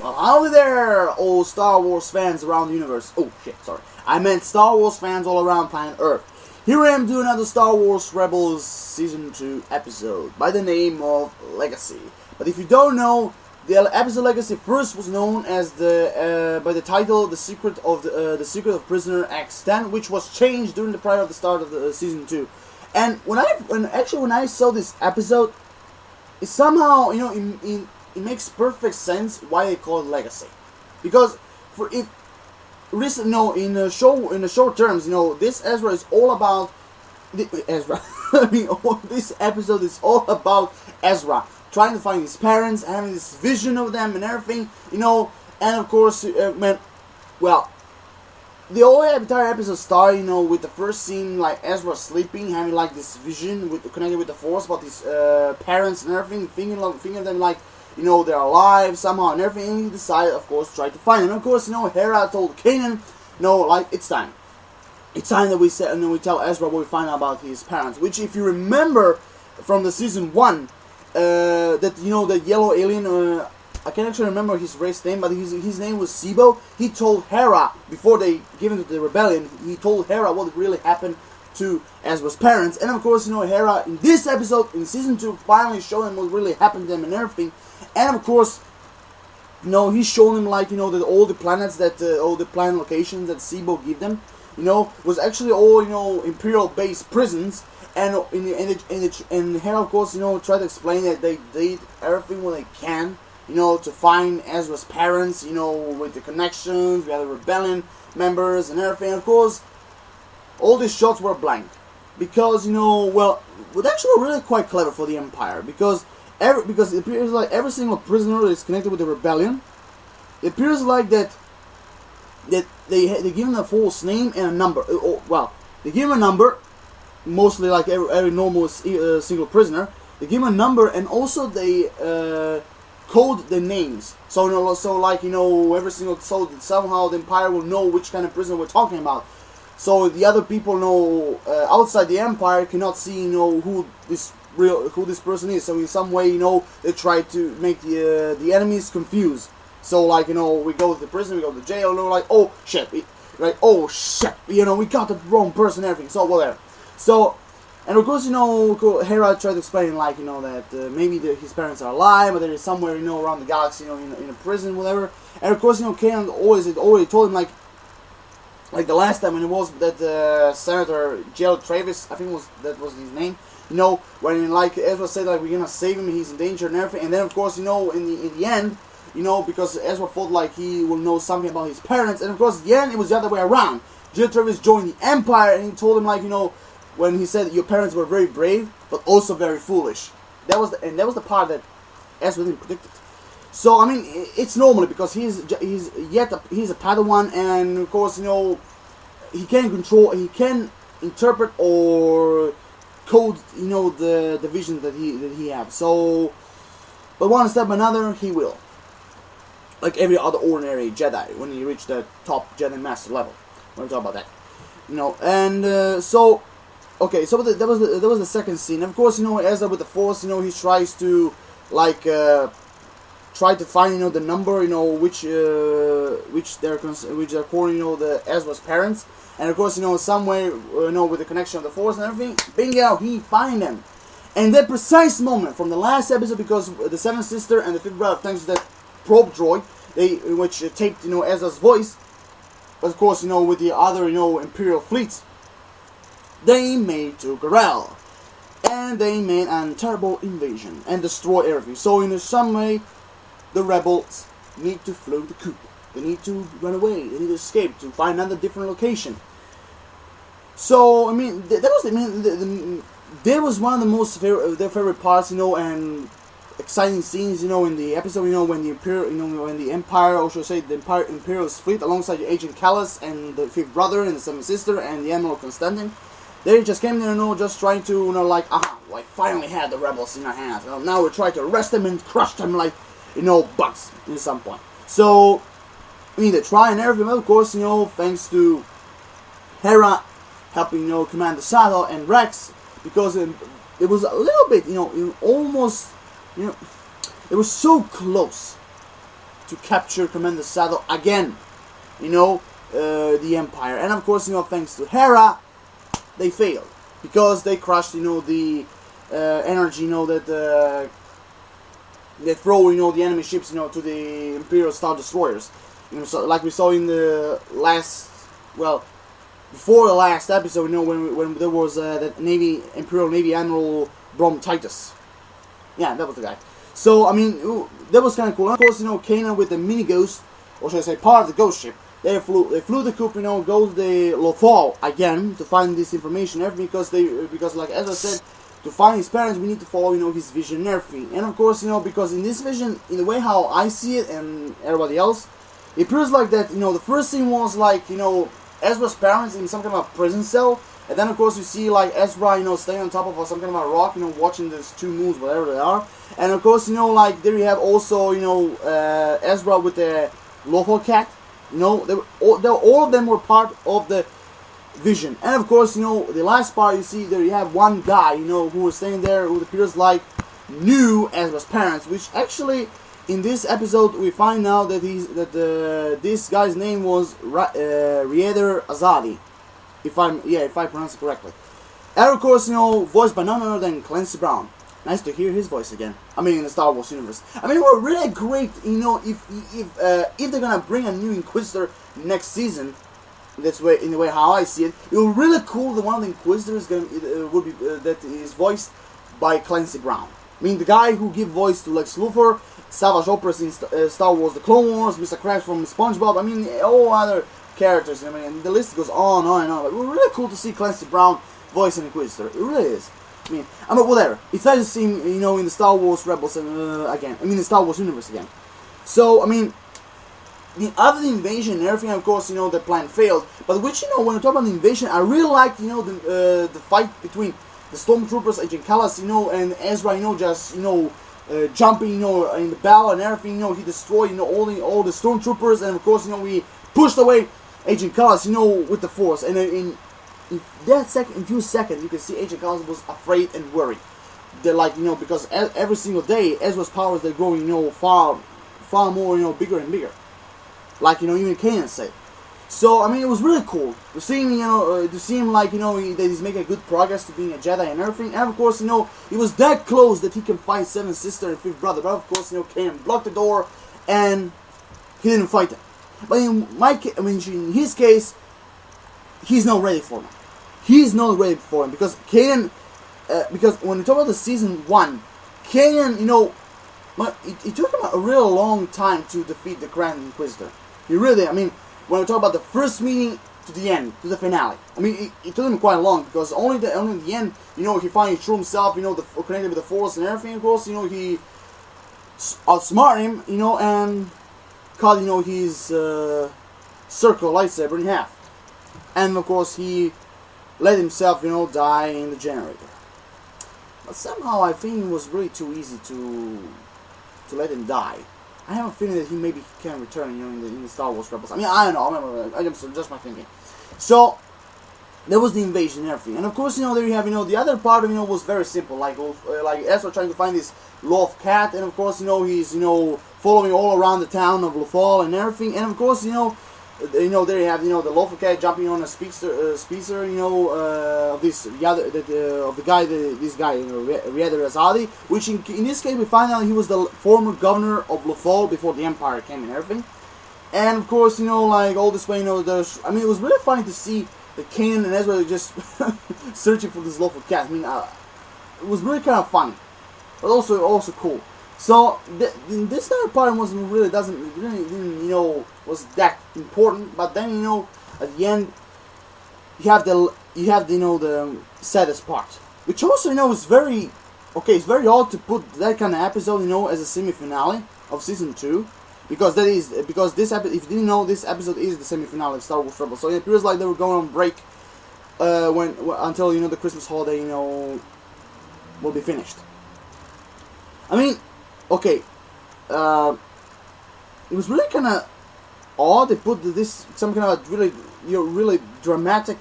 Well, howdy there, all Star Wars fans around the universe. Oh shit, sorry. I meant Star Wars fans all around planet Earth. Here I am doing another Star Wars Rebels Season 2 episode by the name of Legacy. But if you don't know, the episode Legacy first was known as by the title The Secret of Prisoner X10, which was changed during the prior of the start of the Season 2. And when I saw this episode, it somehow, it makes perfect sense why they call it Legacy, because in the short terms, this Ezra is all about Ezra. This episode is all about Ezra trying to find his parents, having this vision of them and everything, and of course, the whole entire episode started, with the first scene, like Ezra sleeping, having like this vision connected with the Force about his parents and everything, thinking of them like, they're alive somehow and everything. And he decided, of course, to try to find them. And of course, Hera told Kanan, it's time. It's time that we tell Ezra what we find out about his parents. Which, if you remember from the Season 1, the yellow alien, I can't actually remember his race name, but his name was Sibo. He told Hera, before they gave him to the rebellion, he told Hera what really happened to Ezra's parents. And of course, Hera, in this episode, in Season 2, finally showed him what really happened to them and everything. And of course, he's shown him like, that all the planets all the planet locations that Sibo gave them, was actually all, Imperial base prisons. And and Hera, of course, tried to explain that they did everything what they can, to find Ezra's parents, with the connections, we had the rebellion members and everything. Of course, all these shots were blank. Because, it was actually really quite clever for the Empire. Because it appears like every single prisoner is connected with the rebellion. It appears like that they give him a false name and a number. They give him a number, mostly like every normal single prisoner. They give him a number, and also they code the names. So every single somehow the Empire will know which kind of prisoner we're talking about. So the other people outside the Empire cannot see who this person is. So in some way, they try to make the enemies confused. So we go to the prison, we go to jail, and we're like, oh shit, we got the wrong person and everything. So whatever. So, and of course, Hera tried to explain that maybe his parents are alive, but they're somewhere around the galaxy, in a prison, whatever. And of course, Kanan already told him like the last time when it was that Senator Gerald Travis, I think that was his name. When Ezra said we're gonna save him, he's in danger and everything, and then of course in the end, because Ezra thought he will know something about his parents, and of course in the end it was the other way around. Gerald Travis joined the Empire, and he told him when he said your parents were very brave but also very foolish. That was the part that Ezra didn't predict it. So I mean it's normally because he's a Padawan, and of course he can interpret or code the vision that he has. So, but one step or another he will, like every other ordinary Jedi when he reached the top Jedi Master level. We're talking about that, and so okay, so that was the second scene. Of course, Ezra with the Force, he tries to try to find the number, which they're calling the Ezra's parents. And of course, some way, with the connection of the Force and everything, bingo, he find them. And that precise moment from the last episode, because the Seventh Sister and the Fifth Brother, thanks to that probe droid, which taped, Ezra's voice, but of course, with the other, Imperial fleets, they made to Garel. And they made a terrible invasion and destroy everything. So in some way, the rebels need to float the coop. They need to run away. They need to escape to find another different location. So I mean, that was one of the most their favorite parts, and exciting scenes, in the episode, when the when the Empire, or should I say, the Imperial's fleet, alongside Agent Callus and the Fifth Brother and the Seventh Sister and the Admiral Constantine, they just came there, just trying to, finally had the rebels in our hands. Now we're trying to arrest them and crush them like, bugs at some point. So, I mean, they try and everything, of course, thanks to Hera helping, Commander Sato and Rex, because it was a little bit, almost, it was so close to capture Commander Sato again, the Empire. And of course, thanks to Hera, they failed, because they crushed, the energy, that they throw, the enemy ships, to the Imperial Star Destroyers. So like we saw in the last, before the last episode, when there was that Imperial Navy Admiral Brom Titus. Yeah, that was the guy. So, I mean, that was kind of cool. And of course, Kanan with the mini ghost, or should I say part of the ghost ship, they flew the coop, go to the Lothal again to find this information and everything, because like Ezra said, to find his parents, we need to follow, his vision and everything. And of course, because in this vision, in the way how I see it and everybody else, it appears like that, the first scene was like, Ezra's parents in some kind of prison cell, and then of course you see like Ezra, staying on top of some kind of a rock, watching these two moons, whatever they are. And of course, like there you have also, Ezra with the Lothal cat, all of them were part of the vision. And of course, the last part you see there you have one guy, who was staying there, who appears like knew Ezra's parents, which actually in this episode we find out that this guy's name was Raider Azadi, if I pronounce it correctly. And of course, voiced by none other than Clancy Brown. Nice to hear his voice again. I mean, in the Star Wars universe. I mean, it would really great, if they're gonna bring a new Inquisitor next season. That's in the way how I see it. It would really cool that one of the Inquisitors would be that is voiced by Clancy Brown. I mean, the guy who gave voice to Lex Luthor, Savage Oprah's in Star Wars: The Clone Wars, Mr. Krabs from SpongeBob. I mean, all other characters. I mean, and the list goes on and on and on. But it would be really cool to see Clancy Brown voice an Inquisitor. It really is. I mean, whatever. It's nice to see him, in the Star Wars Rebels again. I mean, the Star Wars universe again. So, I mean, after the invasion and everything, of course, the plan failed. But which, when you talk about the invasion, I really liked, the fight between the Stormtroopers, Agent Callas, and Ezra, just, jumping, in the battle and everything. He destroyed, all the Stormtroopers, and of course, we pushed away Agent Callas, with the Force. And in few seconds, you can see Agent Callas was afraid and worried. They're like, because every single day, Ezra's powers, they're growing, far more, bigger and bigger. Like, even Kanan said. So, I mean, it was really cool to see him, like, that he's making good progress to being a Jedi and everything. And of course, he was that close that he can fight Seventh Sister and Fifth Brother. But of course, Kanan blocked the door and he didn't fight them. But in his case, he's not ready for him. He's not ready for him because Kanan, because when you talk about the season 1, Kanan, it took him a real long time to defeat the Grand Inquisitor. He really, when we talk about the first meeting to the end, to the finale, it took him quite long because only in the end, he finally threw himself, connected with the Force and everything. Of course, he outsmarted him, and cut, his circle lightsaber in half, and of course he let himself, die in the generator. But somehow I think it was really too easy to let him die. I have a feeling that he maybe can return, in the Star Wars Rebels. I don't know. I just my thinking. So there was the invasion and everything, and of course, there you have, the other part, was very simple, like Ezra trying to find this Loth cat, and of course, he's following all around the town of Lothal and everything, and of course, there you have, the Lothal cat jumping on a speedster, of this of the guy, this guy, Raider Azadi, which in this case we find out he was the former governor of Lothal before the Empire came and everything, and of course, like all this way, there's, it was really funny to see the Kanan and Ezra just searching for this Lothal cat. It was really kind of funny, but also cool. So this third part was was that important. But then at the end you have the saddest part, which also is very it's very odd to put that kind of episode as a semi-finale of season 2. Because this episode, if you didn't know, this episode is the semi-finale of Star Wars Rebels. So it appears like they were going on break until the Christmas holiday will be finished. It was really kind of odd. They put some kind of really dramatic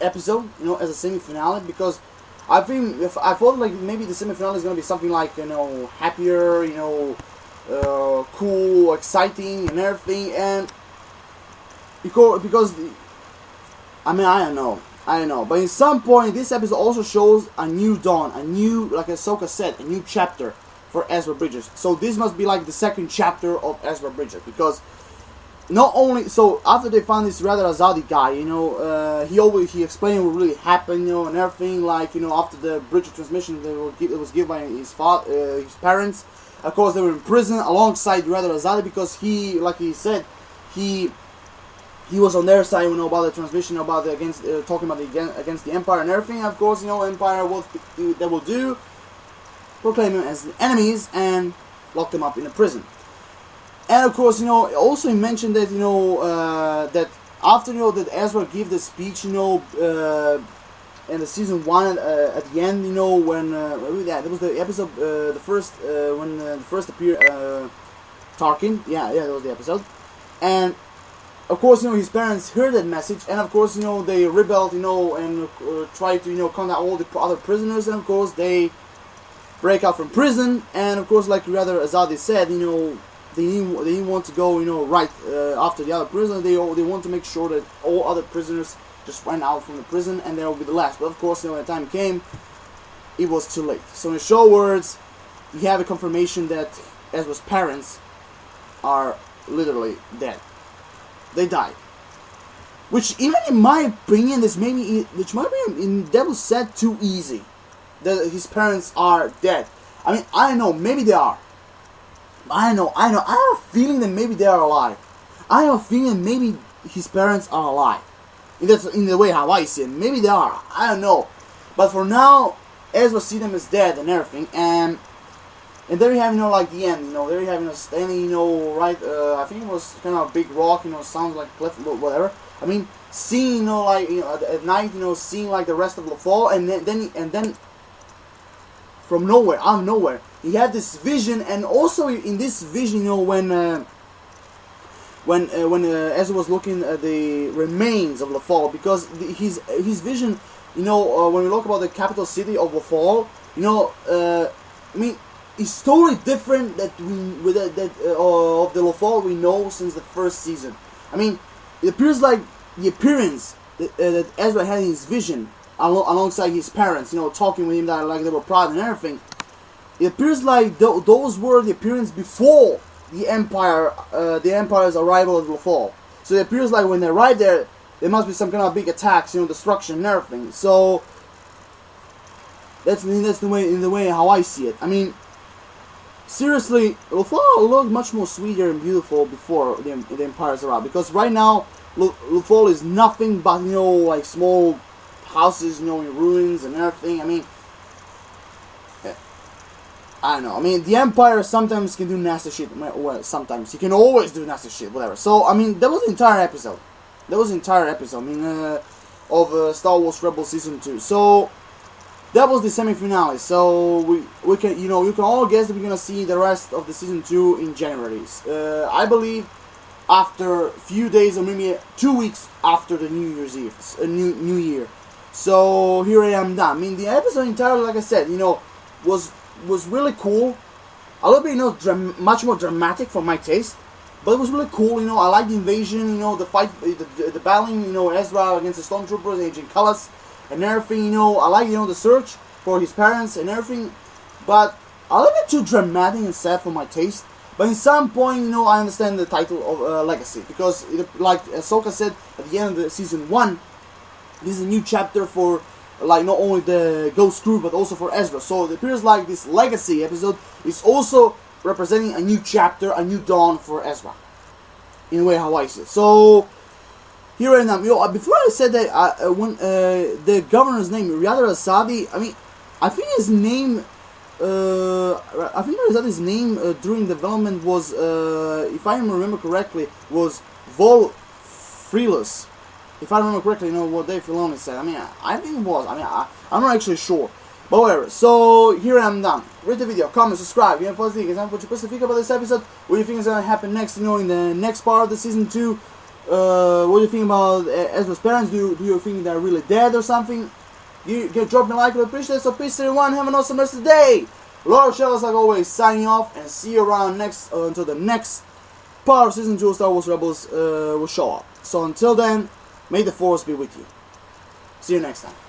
episode, you know, as a semi-finale, because I think I thought like maybe the semi-finale is gonna be something like, you know, happier, you know, cool, exciting, and everything, and because I mean, I don't know, but in some point this episode also shows a new dawn, a new, like Ahsoka said, a new chapter for Ezra Bridges. So this must be like the second chapter of Ezra Bridges, because not only, so after they found this rather Azadi guy, you know, he explained what really happened, you know, and everything, like, you know, after the Bridges transmission it was given by his parents. Of course, they were in prison alongside rather Azadi, because he, like he said, he was on their side, you know, about the transmission, about the talking about against the Empire and everything. Of course, you know, Empire, what they will do, proclaim them as enemies and lock them up in a prison. And of course, you know, also he mentioned that, you know, that after, you know, that Ezra gave the speech, you know, in the season 1 at the end, you know, when that was the episode, the first when the first appeared Tarkin, yeah, that was the episode, and of course, you know, his parents heard that message, and of course, you know, they rebelled, you know, and tried to, you know, contact all the other prisoners, and of course they break out from prison, and of course, like rather Azadi said, you know, they didn't want to go, you know, right after the other prisoners. They want to make sure that all other prisoners just went out from the prison, and they will be the last. But of course, you know, when the time came, it was too late. So in the show words, you have a confirmation that Ezra's parents are literally dead. They died. Which, even in my opinion, that was said too easy. That his parents are dead. I mean, I don't know, maybe they are. I know. I have a feeling that maybe they are alive. I have a feeling maybe his parents are alive. That's in the way how I see it. Maybe they are. I don't know. But for now, Ezra see them as dead and everything. And there you have, you know, like the end. You know, there you have, you know, standing, you know, right. I think it was kind of a big rock. You know, sounds like cliff, whatever. I mean, seeing, you know, like, you know, at night, you know, seeing like the rest of the fall, and then from nowhere, out of nowhere, he had this vision, and also in this vision, you know, when Ezra was looking at the remains of Lothal, because his vision, you know, when we talk about the capital city of Lothal, you know, I mean, it's totally different of the Lothal we know since the first season. I mean, it appears like the appearance that Ezra had in his vision, alongside his parents, you know, talking with him, that like they were proud and everything. It appears like those were the appearance before the Empire's arrival at Lothal. So it appears like when they arrived there must be some kind of big attacks, you know, destruction and everything. So that's the way how I see it. I mean, seriously, Lothal looked much more sweeter and beautiful before the Empire's arrival, because right now Lothal is nothing but, you know, like small houses, you know, in ruins and everything. I mean, I don't know. I mean, the Empire sometimes can do nasty shit. Well, sometimes. You can always do nasty shit, whatever. So, I mean, that was the entire episode. I mean, of Star Wars Rebels Season 2. So, that was the semi-finale. So, we can, you know, you can all guess that we're gonna see the rest of the Season 2 in January. I believe after a few days, or maybe 2 weeks after the New Year's Eve. New Year. So, here I am done. I mean, the episode entirely, like I said, you know, was really cool. A little bit, you know, much more dramatic for my taste, but it was really cool. You know, I like the invasion. You know, the fight, the battling. You know, Ezra against the stormtroopers, Agent Cullis, and everything. You know, I like, you know, the search for his parents and everything, but a little bit too dramatic and sad for my taste. But in some point, you know, I understand the title of Legacy, because like Ahsoka said at the end of the season 1, this is a new chapter for, like, not only the Ghost crew, but also for Ezra. So it appears like this Legacy episode is also representing a new chapter, a new dawn for Ezra, in a way how I see it. So here I am. You know, before I said that, when the governor's name, Riyadh al-Sadi, I mean, I think his name, during development was, if I remember correctly, was Vol Freeless. If I remember correctly, you know what Dave Filoni said. I mean, I think it was. I mean, I'm not actually sure. But whatever. So, here I am done. Rate the video, comment, subscribe. You have what you think about this episode. What do you think is going to happen next, you know, in the next part of the season 2. What do you think about Ezra's parents? Do you think they're really dead or something? You can drop me a like, I appreciate it. So peace everyone, have an awesome rest of the day. Lord Shells, like always, signing off, and see you around next until the next part of Season 2 of Star Wars Rebels will show up. So until then, may the Force be with you. See you next time.